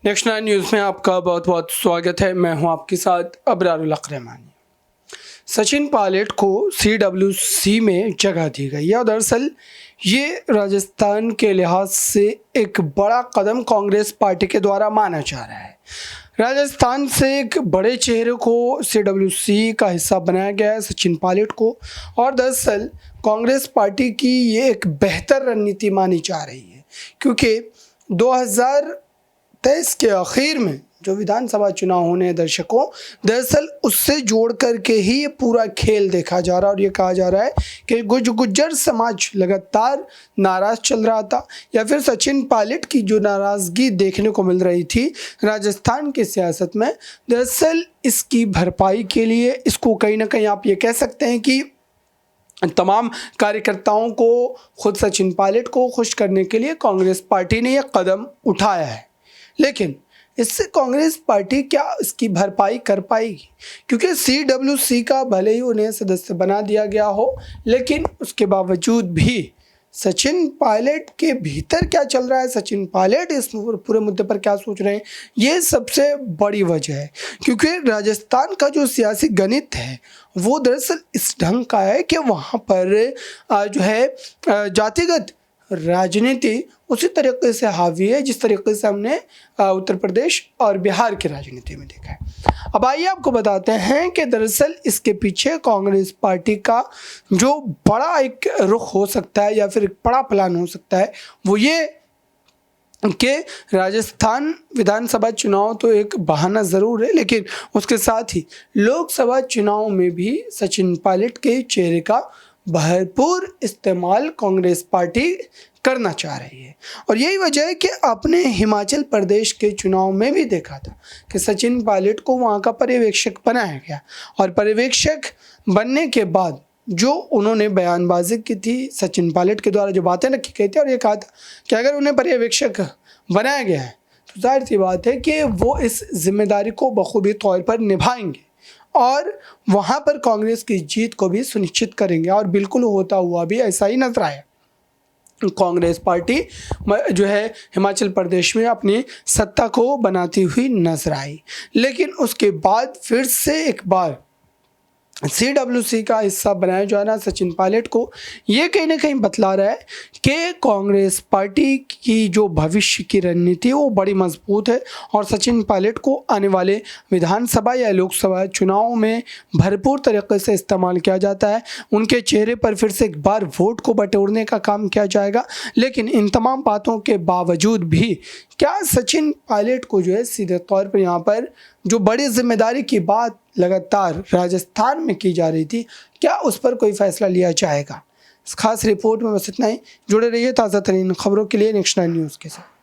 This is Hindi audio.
नेक्स्ट 9 न्यूज़ में आपका बहुत बहुत स्वागत है। मैं हूं आपके साथ अबरारुल हक रहमानी। सचिन पायलट को CWC में जगह दी गई है और दरअसल ये राजस्थान के लिहाज से एक बड़ा कदम कांग्रेस पार्टी के द्वारा माना जा रहा है। राजस्थान से एक बड़े चेहरे को CWC का हिस्सा बनाया गया है, सचिन पायलट को, और दरअसल कांग्रेस पार्टी की ये एक बेहतर रणनीति मानी जा रही है, क्योंकि 2023 के आखिर में जो विधानसभा चुनाव होने हैं दर्शकों, दरअसल उससे जोड़ करके ही ये पूरा खेल देखा जा रहा है। और ये कहा जा रहा है कि गुज्जर समाज लगातार नाराज़ चल रहा था, या फिर सचिन पायलट की जो नाराज़गी देखने को मिल रही थी राजस्थान की सियासत में, दरअसल इसकी भरपाई के लिए इसको कहीं ना कहीं आप ये कह सकते हैं कि तमाम कार्यकर्ताओं को, खुद सचिन पायलट को खुश करने के लिए कांग्रेस पार्टी ने यह कदम उठाया है। लेकिन इससे कांग्रेस पार्टी क्या इसकी भरपाई कर पाएगी? क्योंकि CWC का भले ही उन्हें सदस्य बना दिया गया हो, लेकिन उसके बावजूद भी सचिन पायलट के भीतर क्या चल रहा है, सचिन पायलट इस पूरे मुद्दे पर क्या सोच रहे हैं, ये सबसे बड़ी वजह है। क्योंकि राजस्थान का जो सियासी गणित है वो दरअसल इस ढंग का है कि वहाँ पर जो है जातिगत राजनीति उसी तरीके से हावी है जिस तरीके से हमने उत्तर प्रदेश और बिहार की राजनीति में देखा है। अब आइए आपको बताते हैं कि दरअसल इसके पीछे कांग्रेस पार्टी का जो बड़ा एक रुख हो सकता है या फिर एक बड़ा प्लान हो सकता है, वो ये कि राजस्थान विधानसभा चुनाव तो एक बहाना ज़रूर है, लेकिन उसके साथ ही लोकसभा चुनाव में भी सचिन पायलट के चेहरे का भरपूर इस्तेमाल कांग्रेस पार्टी करना चाह रही है। और यही वजह है कि आपने हिमाचल प्रदेश के चुनाव में भी देखा था कि सचिन पायलट को वहाँ का पर्यवेक्षक बनाया गया, और पर्यवेक्षक बनने के बाद जो उन्होंने बयानबाजी की थी, सचिन पायलट के द्वारा जो बातें रखी गई थी, और ये कहा था कि अगर उन्हें पर्यवेक्षक बनाया गया है तो जाहिर सी बात है कि वो इस जिम्मेदारी को बखूबी तौर पर निभाएंगे और वहाँ पर कांग्रेस की जीत को भी सुनिश्चित करेंगे। और बिल्कुल होता हुआ भी ऐसा ही नजर आया। कांग्रेस पार्टी जो है हिमाचल प्रदेश में अपनी सत्ता को बनाती हुई नजर आई, लेकिन उसके बाद फिर से एक बार CWC का हिस्सा बनाया जाना सचिन पायलट को ये कहीं ना कहीं बतला रहा है कि कांग्रेस पार्टी की जो भविष्य की रणनीति है वो बड़ी मजबूत है, और सचिन पायलट को आने वाले विधानसभा या लोकसभा चुनाव में भरपूर तरीके से इस्तेमाल किया जाता है। उनके चेहरे पर फिर से एक बार वोट को बटोरने का काम किया जाएगा। लेकिन इन तमाम बातों के बावजूद भी क्या सचिन पायलट को जो है सीधे तौर पर यहाँ पर जो बड़ी जिम्मेदारी की बात लगातार राजस्थान में की जा रही थी, क्या उस पर कोई फैसला लिया जाएगा? इस खास रिपोर्ट में बस इतना ही। जुड़े रहिए ताज़ा तरीन खबरों के लिए नेक्स्ट 9 न्यूज़ के साथ।